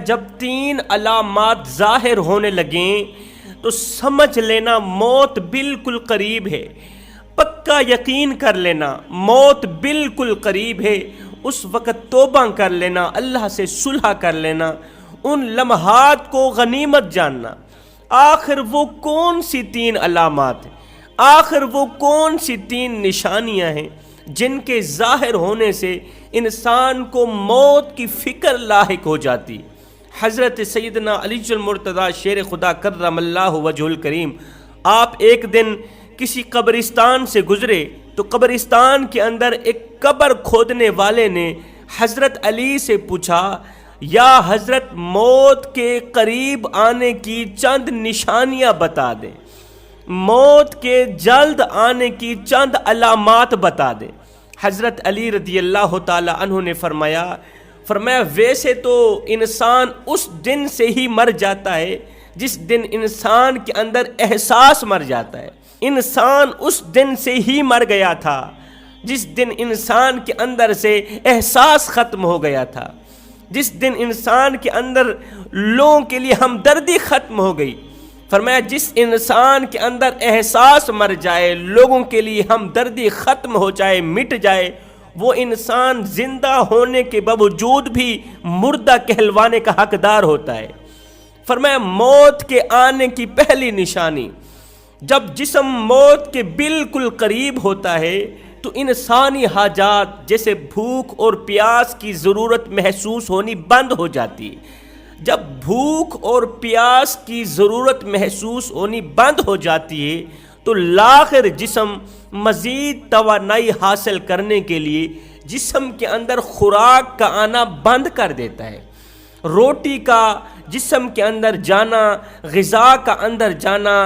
جب 3 علامات ظاہر ہونے لگیں تو سمجھ لینا موت بالکل قریب ہے، پکا یقین کر لینا موت بالکل قریب ہے۔ اس وقت توبہ کر لینا، اللہ سے صلح کر لینا، ان لمحات کو غنیمت جاننا۔ آخر وہ کون سی 3 علامات ہیں، آخر وہ کون سی 3 نشانیاں ہیں جن کے ظاہر ہونے سے انسان کو موت کی فکر لاحق ہو جاتی؟ حضرت سیدنا علی المرتضیٰ شیر خدا کرم اللہ وجہ الکریم، آپ ایک دن کسی قبرستان سے گزرے تو قبرستان کے اندر ایک قبر کھودنے والے نے حضرت علی سے پوچھا، یا حضرت موت کے قریب آنے کی چند نشانیاں بتا دیں، موت کے جلد آنے کی چند علامات بتا دیں۔ حضرت علی رضی اللہ تعالی عنہ نے فرمایا ویسے تو انسان اس دن سے ہی مر جاتا ہے جس دن انسان کے اندر احساس مر جاتا ہے۔ انسان اس دن سے ہی مر گیا تھا جس دن انسان کے اندر سے احساس ختم ہو گیا تھا، جس دن انسان کے اندر لوگوں کے لیے ہمدردی ختم ہو گئی۔ فرمایا جس انسان کے اندر احساس مر جائے، لوگوں کے لیے ہمدردی ختم ہو جائے، مٹ جائے، وہ انسان زندہ ہونے کے باوجود بھی مردہ کہلوانے کا حقدار ہوتا ہے۔ فرمایا موت کے آنے کی پہلی نشانی، جب جسم موت کے بالکل قریب ہوتا ہے تو انسانی حاجات جیسے بھوک اور پیاس کی ضرورت محسوس ہونی بند ہو جاتی ہے۔ جب بھوک اور پیاس کی ضرورت محسوس ہونی بند ہو جاتی ہے تو لاخر جسم مزید توانائی حاصل کرنے کے لیے جسم کے اندر خوراک کا آنا بند کر دیتا ہے۔ روٹی کا جسم کے اندر جانا، غذا کا اندر جانا،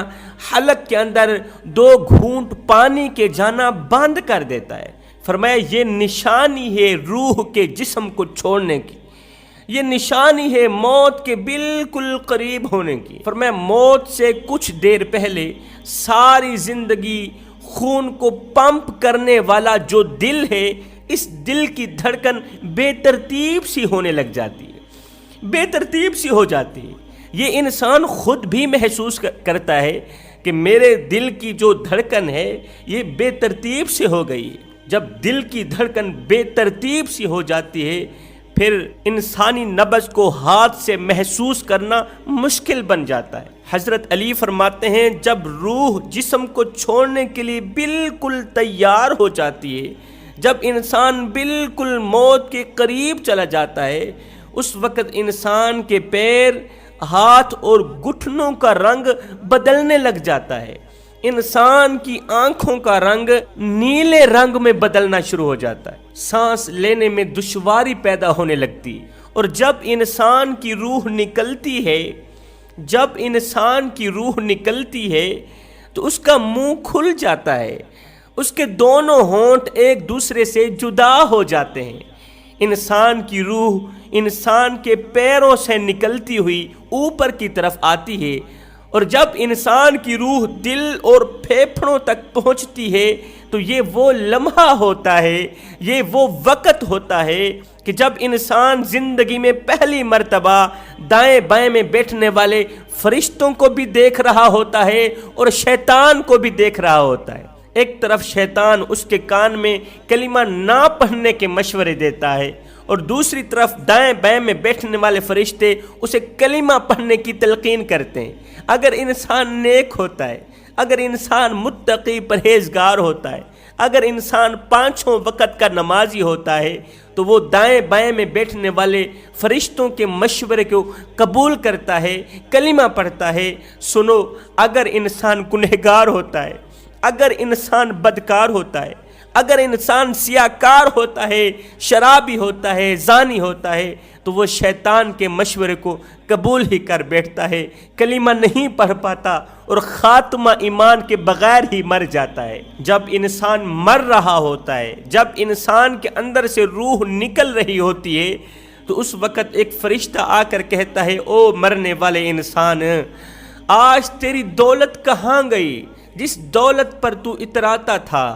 حلق کے اندر 2 گھونٹ پانی کے جانا بند کر دیتا ہے۔ فرمایا یہ نشانی ہے روح کے جسم کو چھوڑنے کی، یہ نشانی ہے موت کے بالکل قریب ہونے کی۔ فرمایا موت سے کچھ دیر پہلے ساری زندگی خون کو پمپ کرنے والا جو دل ہے، اس دل کی دھڑکن بے ترتیب سی ہونے لگ جاتی ہے، بے ترتیب سی ہو جاتی ہے۔ یہ انسان خود بھی محسوس کرتا ہے کہ میرے دل کی جو دھڑکن ہے یہ بے ترتیب سے ہو گئی ہے۔ جب دل کی دھڑکن بے ترتیب سی ہو جاتی ہے پھر انسانی نبض کو ہاتھ سے محسوس کرنا مشکل بن جاتا ہے۔ حضرت علی فرماتے ہیں جب روح جسم کو چھوڑنے کے لیے بالکل تیار ہو جاتی ہے، جب انسان بالکل موت کے قریب چلا جاتا ہے، اس وقت انسان کے پیر، ہاتھ اور گھٹنوں کا رنگ بدلنے لگ جاتا ہے۔ انسان کی آنکھوں کا رنگ نیلے رنگ میں بدلنا شروع ہو جاتا ہے، سانس لینے میں دشواری پیدا ہونے لگتی ہے، اور جب انسان کی روح نکلتی ہے، جب انسان کی روح نکلتی ہے تو اس کا منہ کھل جاتا ہے، اس کے دونوں ہونٹ ایک دوسرے سے جدا ہو جاتے ہیں۔ انسان کی روح انسان کے پیروں سے نکلتی ہوئی اوپر کی طرف آتی ہے، اور جب انسان کی روح دل اور پھیپھڑوں تک پہنچتی ہے تو یہ وہ لمحہ ہوتا ہے، یہ وہ وقت ہوتا ہے کہ جب انسان زندگی میں پہلی مرتبہ دائیں بائیں میں بیٹھنے والے فرشتوں کو بھی دیکھ رہا ہوتا ہے اور شیطان کو بھی دیکھ رہا ہوتا ہے۔ ایک طرف شیطان اس کے کان میں کلمہ نہ پڑھنے کے مشورے دیتا ہے، اور دوسری طرف دائیں بائیں میں بیٹھنے والے فرشتے اسے کلمہ پڑھنے کی تلقین کرتے ہیں۔ اگر انسان نیک ہوتا ہے، اگر انسان متقی پرہیزگار ہوتا ہے، اگر انسان 5 وقت کا نمازی ہوتا ہے تو وہ دائیں بائیں میں بیٹھنے والے فرشتوں کے مشورے کو قبول کرتا ہے، کلمہ پڑھتا ہے۔ سنو، اگر انسان گنہگار ہوتا ہے، اگر انسان بدکار ہوتا ہے، اگر انسان سیاہکار ہوتا ہے، شرابی ہوتا ہے، زانی ہوتا ہے، تو وہ شیطان کے مشورے کو قبول ہی کر بیٹھتا ہے، کلمہ نہیں پڑھ پاتا اور خاتمہ ایمان کے بغیر ہی مر جاتا ہے۔ جب انسان مر رہا ہوتا ہے، جب انسان کے اندر سے روح نکل رہی ہوتی ہے تو اس وقت ایک فرشتہ آ کر کہتا ہے، او مرنے والے انسان، آج تیری دولت کہاں گئی؟ جس دولت پر تو اتراتا تھا،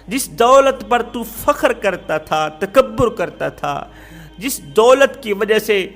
جس دولت پر تو فخر کرتا تھا، تکبر کرتا تھا، جس دولت کی وجہ سے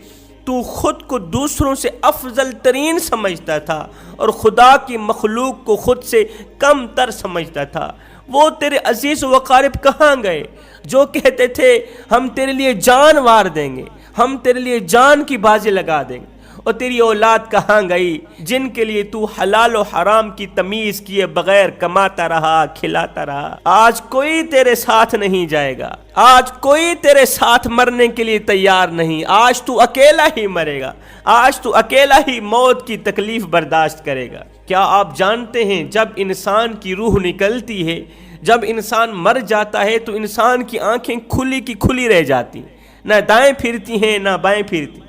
تو خود کو دوسروں سے افضل ترین سمجھتا تھا اور خدا کی مخلوق کو خود سے کم تر سمجھتا تھا۔ وہ تیرے عزیز و اقارب کہاں گئے جو کہتے تھے ہم تیرے لیے جان وار دیں گے، ہم تیرے لیے جان کی بازی لگا دیں گے؟ اور تیری اولاد کہاں گئی جن کے لیے تو حلال و حرام کی تمیز کیے بغیر کماتا رہا، کھلاتا رہا؟ آج کوئی تیرے ساتھ نہیں جائے گا، آج کوئی تیرے ساتھ مرنے کے لیے تیار نہیں، آج تو اکیلا ہی مرے گا، آج تو اکیلا ہی موت کی تکلیف برداشت کرے گا۔ کیا آپ جانتے ہیں جب انسان کی روح نکلتی ہے، جب انسان مر جاتا ہے تو انسان کی آنکھیں کھلی کی کھلی رہ جاتی، نہ دائیں پھرتی ہیں نہ بائیں پھرتی،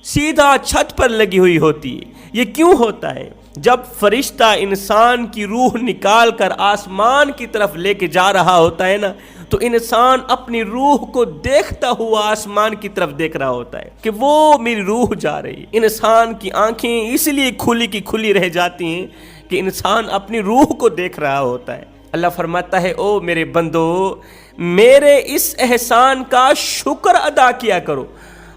سیدھا چھت پر لگی ہوئی ہوتی ہے۔ یہ کیوں ہوتا ہے؟ جب فرشتہ انسان کی روح نکال کر آسمان کی طرف لے کے جا رہا ہوتا ہے نا، تو انسان اپنی روح کو دیکھتا ہوا آسمان کی طرف دیکھ رہا ہوتا ہے کہ وہ میری روح جا رہی ہے۔ انسان کی آنکھیں اس لیے کھلی کی کھلی رہ جاتی ہیں کہ انسان اپنی روح کو دیکھ رہا ہوتا ہے۔ اللہ فرماتا ہے او میرے بندو، میرے اس احسان کا شکر ادا کیا کرو۔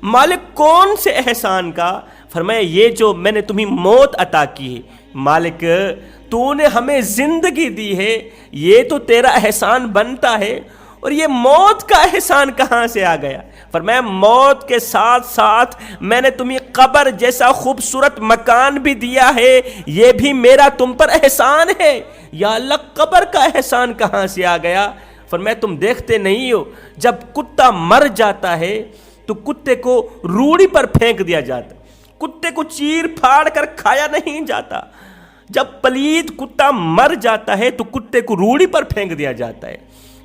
مالک کون سے احسان کا؟ فرمایا یہ جو میں نے تمہیں موت عطا کی ہے۔ مالک تو نے ہمیں زندگی دی ہے، یہ تو تیرا احسان بنتا ہے، اور یہ موت کا احسان کہاں سے آ گیا؟ فرمایا موت کے ساتھ ساتھ میں نے تمہیں قبر جیسا خوبصورت مکان بھی دیا ہے، یہ بھی میرا تم پر احسان ہے۔ یا اللہ قبر کا احسان کہاں سے آ گیا؟ فرمایا تم دیکھتے نہیں ہو جب کتا مر جاتا ہے تو کتے کو روڑی پر پھینک دیا جاتا، کتے کو چیر پھاڑ کر کھایا نہیں جاتا۔ جب پلید کتا مر جاتا ہے تو کتے کو روڑی پر پھینک دیا جاتا ہے۔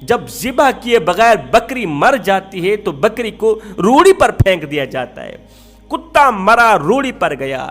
جب ذبح کیے بغیر بکری مر جاتی ہے تو بکری کو روڑی پر پھینک دیا جاتا ہے۔ کتا مرا روڑی پر گیا،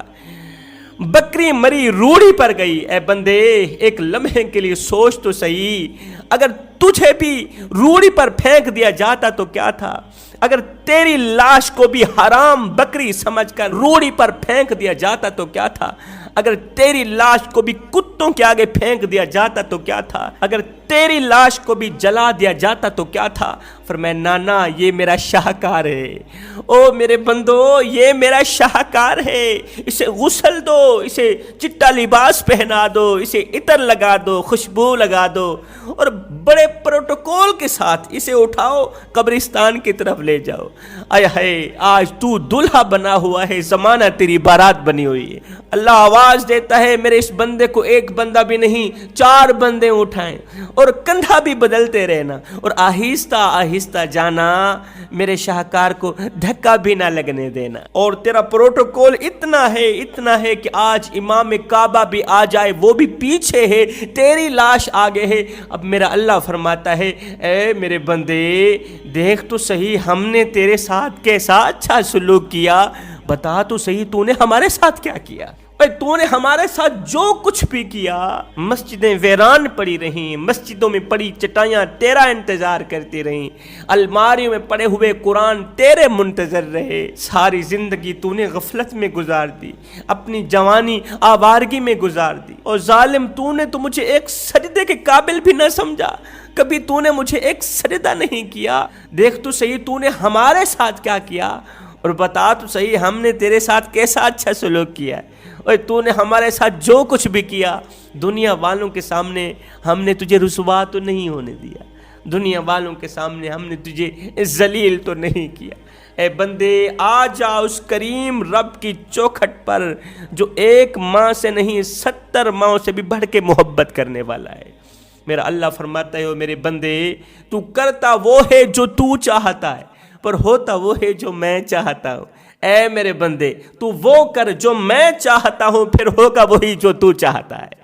بکری مری روڑی پر گئی۔ اے بندے ایک لمحے کے لیے سوچ تو صحیح، اگر تجھے بھی روڑی پر پھینک دیا جاتا تو کیا تھا؟ اگر تیری لاش کو بھی حرام بکری سمجھ کر روڑی پر پھینک دیا جاتا تو کیا تھا؟ اگر تیری لاش کو بھی کتوں کے آگے پھینک دیا جاتا تو کیا تھا؟ اگر تیری لاش کو بھی جلا دیا جاتا تو کیا تھا؟ فرمایا نانا یہ میرا شاہکار ہے، او میرے بندو یہ میرا شاہکار ہے، اسے غسل دو، اسے چٹا لباس پہنا دو، اسے عطر لگا دو، خوشبو لگا دو، اور بڑے پروٹوکول کے ساتھ اسے اٹھاؤ قبرستان کی طرف لے جاؤ۔ اے ہائے آج تو دلہا بنا ہوا ہے، زمانہ تیری بارات بنی ہوئی ہے۔ اللہ آواز دیتا ہے میرے اس بندے کو ایک بندہ بھی نہیں 4 بندے اٹھائیں اور کندھا بھی بدلتے رہنا، اور آہستہ آہستہ جانا، میرے شاہکار کو دھکا بھی نہ لگنے دینا۔ اور تیرا پروٹوکول اتنا ہے کہ آج امام کعبہ بھی آ جائے وہ بھی پیچھے ہے، تیری لاش آگے ہے۔ اب میرا اللہ فرماتا ہے اے میرے بندے دیکھ تو صحیح ہم نے تیرے ساتھ کیسا اچھا سلوک کیا، بتا تو صحیح تو نے ہمارے ساتھ کیا کیا؟ تو نے ہمارے ساتھ جو کچھ بھی کیا، مسجدیں ویران پڑی رہیں، مسجدوں میں پڑی چٹائیاں تیرا انتظار کرتی رہیں، الماریوں میں پڑے ہوئے قرآن تیرے منتظر رہے، ساری زندگی تو نے غفلت میں گزار دی، اپنی جوانی آوارگی میں گزار دی، اور ظالم تو نے تو مجھے ایک سجدے کے قابل بھی نہ سمجھا، کبھی تو نے مجھے ایک سجدہ نہیں کیا۔ دیکھ تو صحیح تو نے ہمارے ساتھ کیا کیا، اور بتا تو صحیح ہم نے تیرے ساتھ کیسا اچھا سلوک کیا ہے۔ اور تو نے ہمارے ساتھ جو کچھ بھی کیا دنیا والوں کے سامنے ہم نے تجھے رسوا تو نہیں ہونے دیا، دنیا والوں کے سامنے ہم نے تجھے ذلیل تو نہیں کیا۔ اے بندے آ جا اس کریم رب کی چوکھٹ پر جو ایک ماں سے نہیں 70 ماں سے بھی بڑھ کے محبت کرنے والا ہے۔ میرا اللہ فرماتا ہے میرے بندے تو کرتا وہ ہے جو تو چاہتا ہے، پر ہوتا وہ ہے جو میں چاہتا ہوں۔ اے میرے بندے تو وہ کر جو میں چاہتا ہوں، پھر ہوگا وہی جو تو چاہتا ہے۔